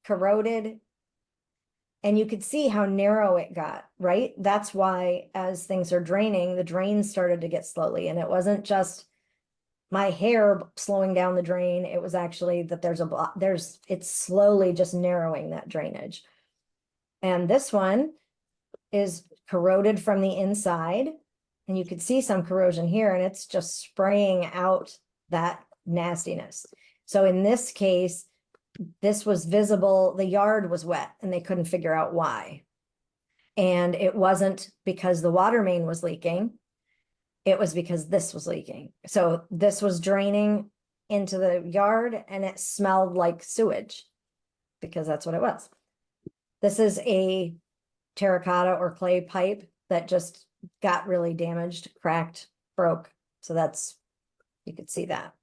corroded. And you could see how narrow it got, right? That's why as things are draining, the drains started to get slowly. And it wasn't just my hair slowing down the drain. It was actually that it's slowly just narrowing that drainage. And this one is corroded from the inside. And you could see some corrosion here, and it's just spraying out that nastiness. So in this case, this was visible, the yard was wet and they couldn't figure out why. And it wasn't because the water main was leaking, it was because this was leaking. So this was draining into the yard and it smelled like sewage, because that's what it was. This is a terracotta or clay pipe that just got really damaged, cracked, broke. So you could see that.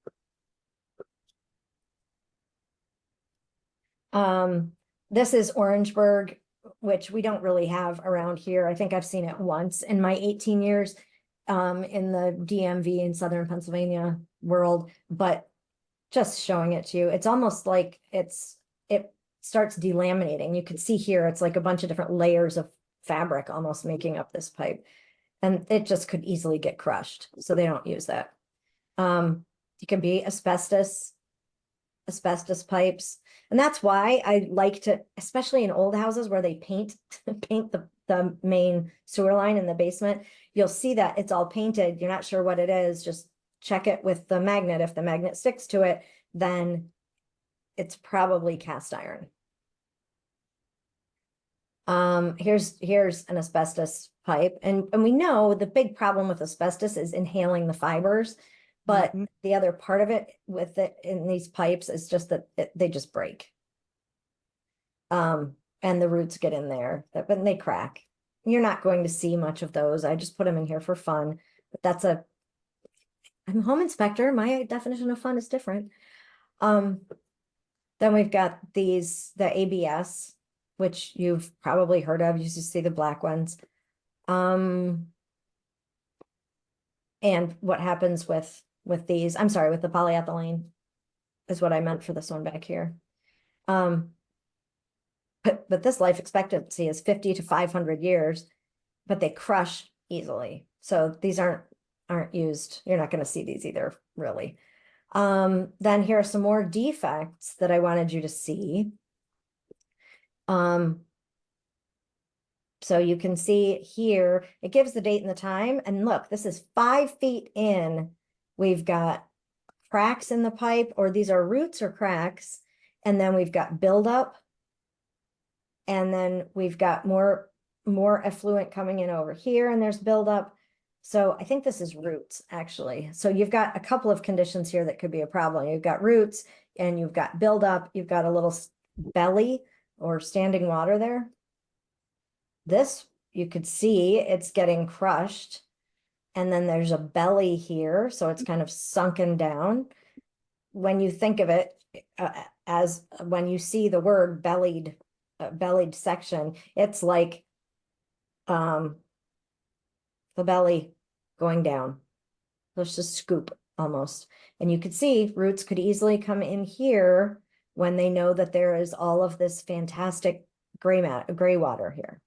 This is Orangeburg, which we don't really have around here. I think I've seen it once in my 18 years in the DMV in Southern Pennsylvania world, but just showing it to you, it's almost like it starts delaminating. You can see here, it's like a bunch of different layers of fabric almost making up this pipe. And it just could easily get crushed, so they don't use that. It can be asbestos pipes. And that's why I like to, especially in old houses where they paint the main sewer line in the basement, you'll see that it's all painted. You're not sure what it is. Just check it with the magnet. If the magnet sticks to it, then it's probably cast iron. Here's an asbestos pipe. And we know the big problem with asbestos is inhaling the fibers. But the other part of it with it in these pipes is just that they just break. And the roots get in there, but they crack. You're not going to see much of those. I just put them in here for fun. But I'm a home inspector. My definition of fun is different. Then we've got the ABS, which you've probably heard of. You used to see the black ones. And what happens with these, I'm sorry, with the polyethylene is what I meant for this one back here. But this life expectancy is 50 to 500 years, but they crush easily. So these aren't used. You're not going to see these either, really. Then here are some more defects that I wanted you to see. So you can see here, it gives the date and the time. And look, this is 5 feet in. We've got cracks in the pipe, or these are roots or cracks. And then we've got buildup. And then we've got more effluent coming in over here, and there's buildup. So I think this is roots, actually. So you've got a couple of conditions here that could be a problem. You've got roots and you've got buildup. You've got a little belly or standing water there. This, you could see it's getting crushed. And then there's a belly here. So it's kind of sunken down. When you think of it as when you see the word bellied section, it's like the belly going down. There's a scoop almost. And you could see roots could easily come in here when they know that there is all of this fantastic gray water here.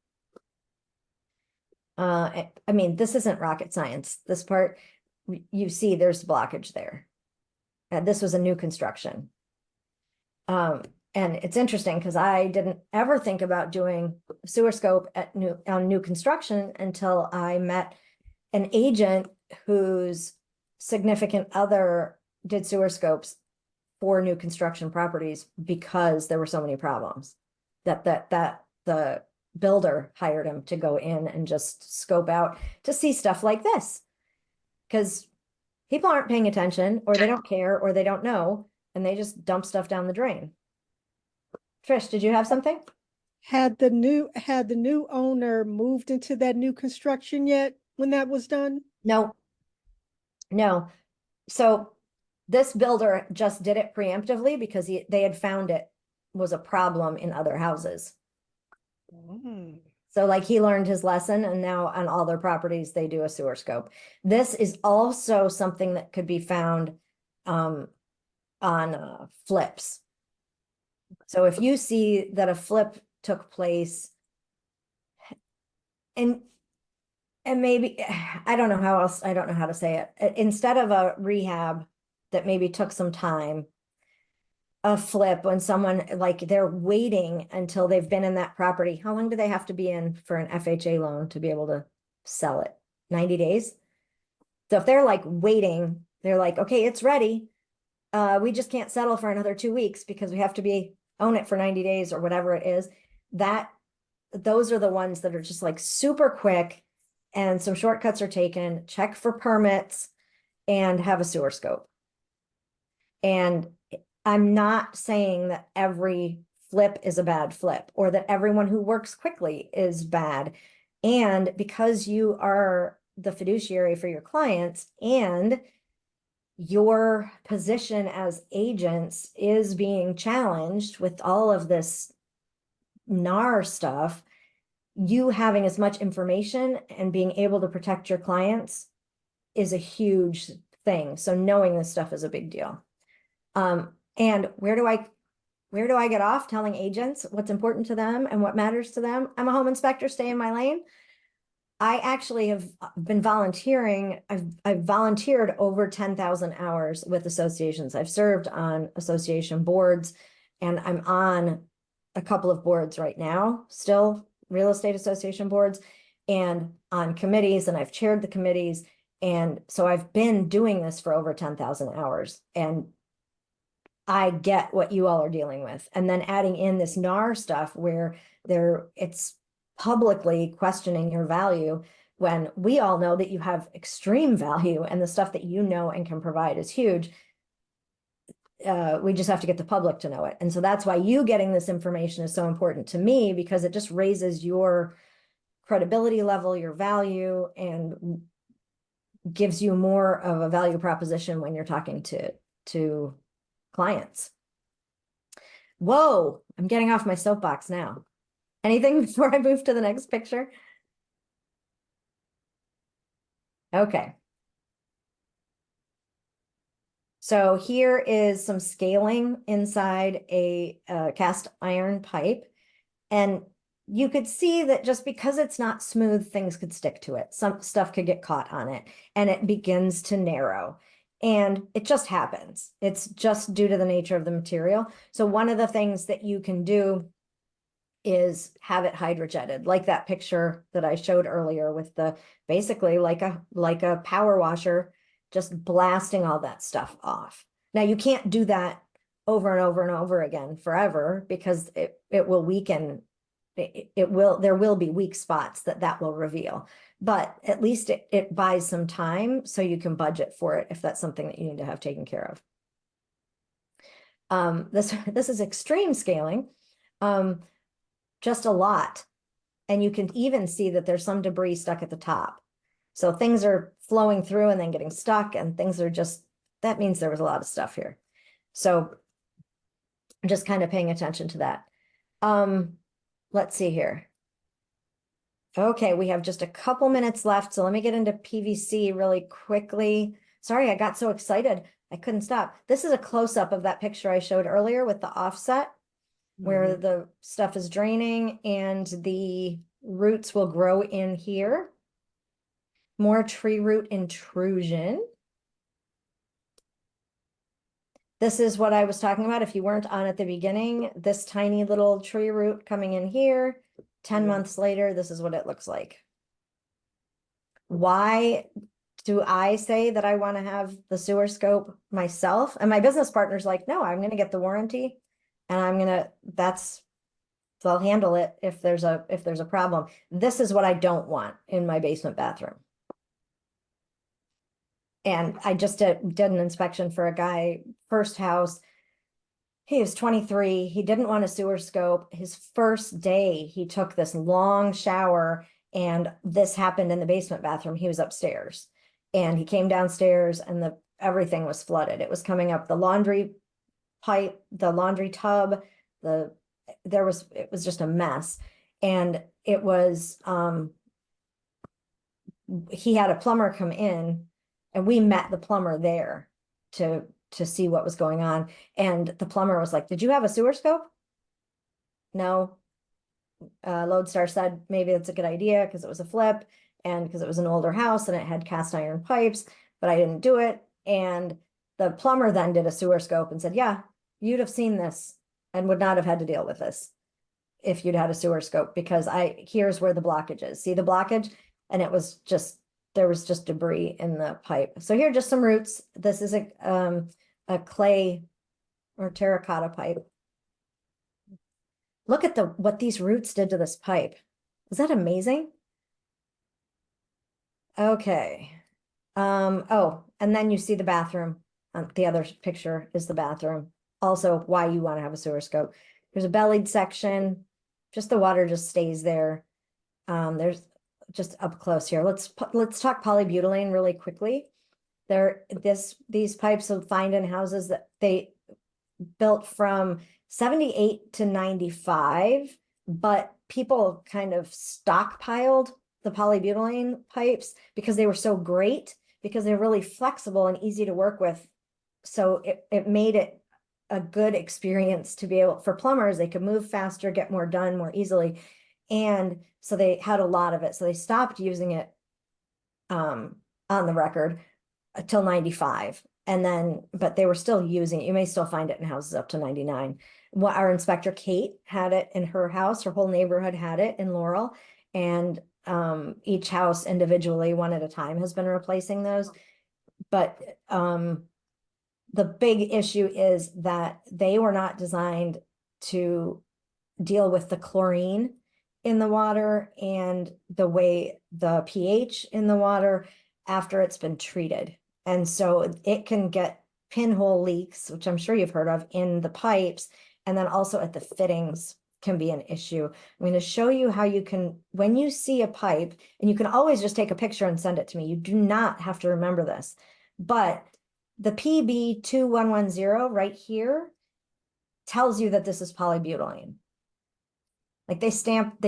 I mean, this isn't rocket science. This part, you see there's blockage there. This was a new construction. And it's interesting because I didn't ever think about doing sewer scope on new construction until I met an agent whose significant other did sewer scopes for new construction properties because there were so many problems that the builder hired him to go in and just scope out to see stuff like this, because people aren't paying attention, or they don't care, or they don't know, and they just dump stuff down the drain. Trish, did you have something? Had the new owner moved into that new construction yet when that was done? No. So this builder just did it preemptively because they had found it was a problem in other houses. So like he learned his lesson, and now on all their properties, they do a sewer scope. This is also something that could be found on flips. So if you see that a flip took place, and maybe, I don't know how to say it. Instead of a rehab that maybe took some time, a flip, when someone, like, they're waiting until they've been in that property. How long do they have to be in for an FHA loan to be able to sell it? 90 days. So if they're like waiting, they're like, okay, it's ready. We just can't settle for another 2 weeks because we have to own it for 90 days or whatever it is. Those are the ones that are just like super quick, and some shortcuts are taken. Check for permits and have a sewer scope. And I'm not saying that every flip is a bad flip, or that everyone who works quickly is bad. And because you are the fiduciary for your clients, and your position as agents is being challenged with all of this NAR stuff, you having as much information and being able to protect your clients is a huge thing. So knowing this stuff is a big deal. And where do I Where do I get off telling agents what's important to them and what matters to them? I'm a home inspector, stay in my lane. I actually have been volunteering. I've volunteered over 10,000 hours with associations. I've served on association boards, and I'm on a couple of boards right now, still real estate association boards, and on committees, and I've chaired the committees. And so I've been doing this for over 10,000 hours, and I get what you all are dealing with. And then adding in this NAR stuff where it's publicly questioning your value, when we all know that you have extreme value and the stuff that you know and can provide is huge. We just have to get the public to know it. And so that's why you getting this information is so important to me, because it just raises your credibility level, your value, and gives you more of a value proposition when you're talking to clients. Whoa, I'm getting off my soapbox now. Anything before I move to the next picture? Okay. So here is some scaling inside a cast iron pipe. And you could see that just because it's not smooth, things could stick to it. Some stuff could get caught on it, and it begins to narrow. And it just happens. It's just due to the nature of the material. So one of the things that you can do is have it hydrojetted, like that picture that I showed earlier with the basically like a power washer, just blasting all that stuff off. Now you can't do that over and over and over again forever, because it will weaken. There will be weak spots that will reveal, but at least it buys some time so you can budget for it if that's something that you need to have taken care of. This is extreme scaling. Just a lot. And you can even see that there's some debris stuck at the top. So things are flowing through and then getting stuck, and things are just, that means there was a lot of stuff here. So I'm just kind of paying attention to that. Let's see here. Okay, we have just a couple minutes left. So let me get into PVC really quickly. Sorry, I got so excited. I couldn't stop. This is a close-up of that picture I showed earlier with the offset, where the stuff is draining and the roots will grow in here. More tree root intrusion. This is what I was talking about. If you weren't on at the beginning, this tiny little tree root coming in here, 10 months later, this is what it looks like. Why do I say that I want to have the sewer scope myself? And my business partner's like, no, I'm going to get the warranty, and they'll handle it if there's a problem. This is what I don't want in my basement bathroom. And I just did an inspection for a guy, first house. He was 23. He didn't want a sewer scope. His first day, he took this long shower, and this happened in the basement bathroom. He was upstairs, and he came downstairs, and everything was flooded. It was coming up the laundry pipe, the laundry tub, it was just a mess. And it was, he had a plumber come in, and we met the plumber there to see what was going on. And the plumber was like, did you have a sewer scope? No. Lodestar said, maybe that's a good idea because it was a flip and because it was an older house and it had cast iron pipes, but I didn't do it. And the plumber then did a sewer scope and said, yeah, you'd have seen this and would not have had to deal with this if you'd had a sewer scope, because here's where the blockage is. See the blockage? And there was just debris in the pipe. So here are just some roots. This is a clay or terracotta pipe. Look at what these roots did to this pipe. Is that amazing? Okay. Oh, and then you see the bathroom. The other picture is the bathroom. Also, why you want to have a sewer scope. There's a bellied section. Just the water just stays there. There's just up close here. Let's talk polybutylene really quickly. These pipes you'll find in houses that they built from 78 to 95, but people kind of stockpiled the polybutylene pipes because they were so great, because they're really flexible and easy to work with. So it made it a good experience to be able, for plumbers, they could move faster, get more done more easily. And so they had a lot of it. So they stopped using it on the record until 95. And then, but they were still using it. You may still find it in houses up to 99. What our inspector Kate had it in her house, her whole neighborhood had it in Laurel. And each house individually, one at a time, has been replacing those. But the big issue is that they were not designed to deal with the chlorine in the water and the way the pH in the water after it's been treated. And so it can get pinhole leaks, which I'm sure you've heard of, in the pipes, and then also at the fittings can be an issue. I'm going to show you how you can, when you see a pipe, and you can always just take a picture and send it to me. You do not have to remember this, but the PB2110 right here tells you that this is polybutylene. Like they stamped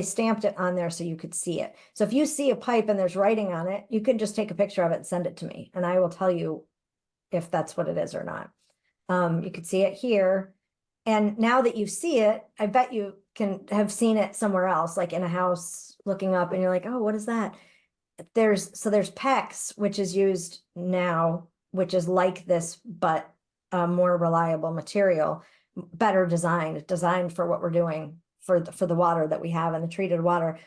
it on there so you could see it. So if you see a pipe and there's writing on it, you can just take a picture of it and send it to me, and I will tell you if that's what it is or not. You could see it here. And now that you see it, I bet you can have seen it somewhere else, like in a house looking up, and you're like, oh, what is that? There's PEX, which is used now, which is like this, but a more reliable material, better designed for what we're doing for the water that we have and the treated water.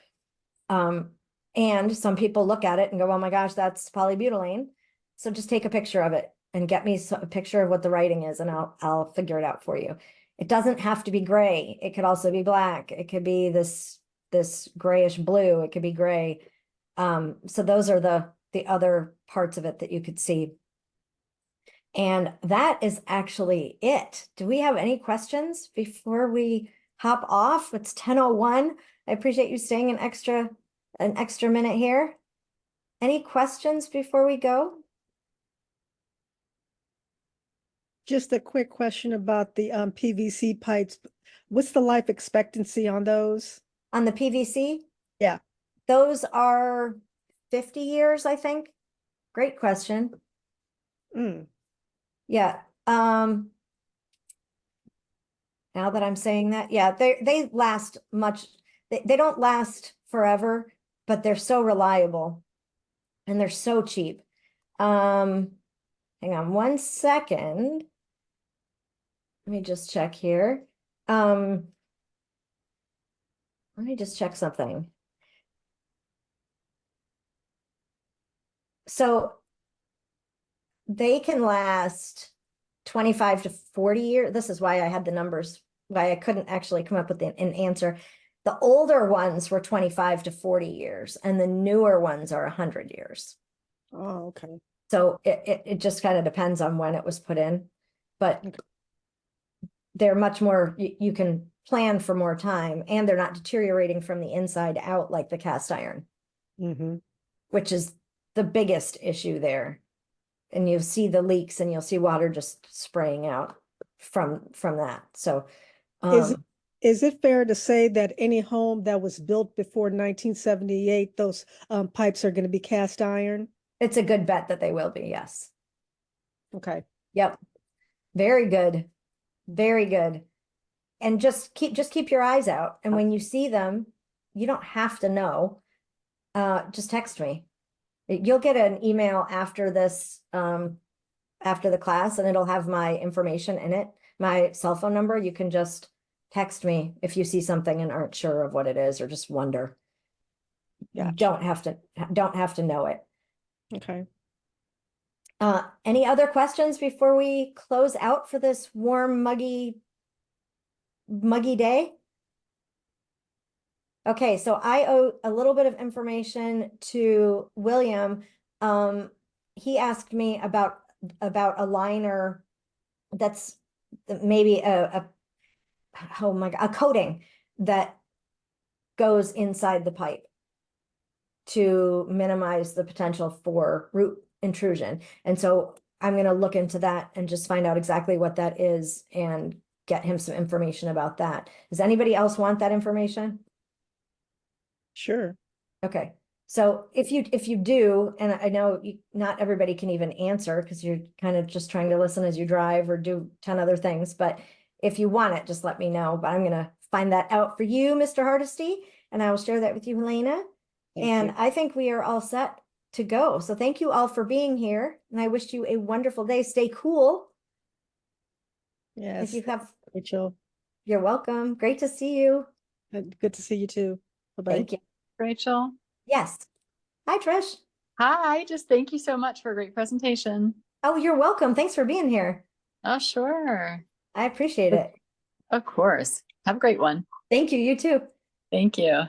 And some people look at it and go, oh my gosh, that's polybutylene. So just take a picture of it and get me a picture of what the writing is, and I'll figure it out for you. It doesn't have to be gray. It could also be black. It could be this grayish blue. It could be gray. So those are the other parts of it that you could see. And that is actually it. Do we have any questions before we hop off? It's 10:01. I appreciate you staying an extra minute here. Any questions before we go? Just a quick question about the PVC pipes. What's the life expectancy on those? On the PVC? Yeah. Those are 50 years, I think. Great question. Mm. Yeah. Now that I'm saying that, yeah, they last much. They don't last forever, but they're so reliable and they're so cheap. Hang on one second. Let me just check here. Let me just check something. So they can last 25 to 40 years. This is why I had the numbers, why I couldn't actually come up with an answer. The older ones were 25 to 40 years, and the newer ones are 100 years. Oh, okay. So it just kind of depends on when it was put in, but Okay. they're much more, you can plan for more time, and they're not deteriorating from the inside out like the cast iron, which is the biggest issue there. And you'll see the leaks, and you'll see water just spraying out from that. So is it fair to say that any home that was built before 1978, those pipes are going to be cast iron? it's a good bet that they will be, yes. Okay. Yep. Very good. Very good. And just keep your eyes out. And when you see them, you don't have to know. Just text me. You'll get an email after this, after the class, and it'll have my information in it, my cell phone number. You can just text me if you see something and aren't sure of what it is, or just wonder. Yeah. Don't have to know it. Okay. Any other questions before we close out for this warm, muggy day? Okay, so I owe a little bit of information to William. He asked me about a liner that's maybe a coating that goes inside the pipe to minimize the potential for root intrusion. And so I'm going to look into that and just find out exactly what that is and get him some information about that. Does anybody else want that information? Sure. Okay. So if you do, and I know not everybody can even answer because you're kind of just trying to listen as you drive or do 10 other things, but if you want it, just let me know. But I'm gonna find that out for you, Mr. Hardesty, and I will share that with you, Helena. Thank And you. I think we are all set to go. So thank you all for being here, and I wish you a wonderful day. Stay cool. Yes, If you have, Rachel, you're welcome. Great to see you. good to see you too. Bye-bye. Thank you. Rachel. Yes. Hi, Trish. Hi, just thank you so much for a great presentation. Oh, you're welcome. Thanks for being here. Oh, sure. I appreciate it. Of course. Have a great one. Thank you. You too. Thank you.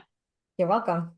You're welcome.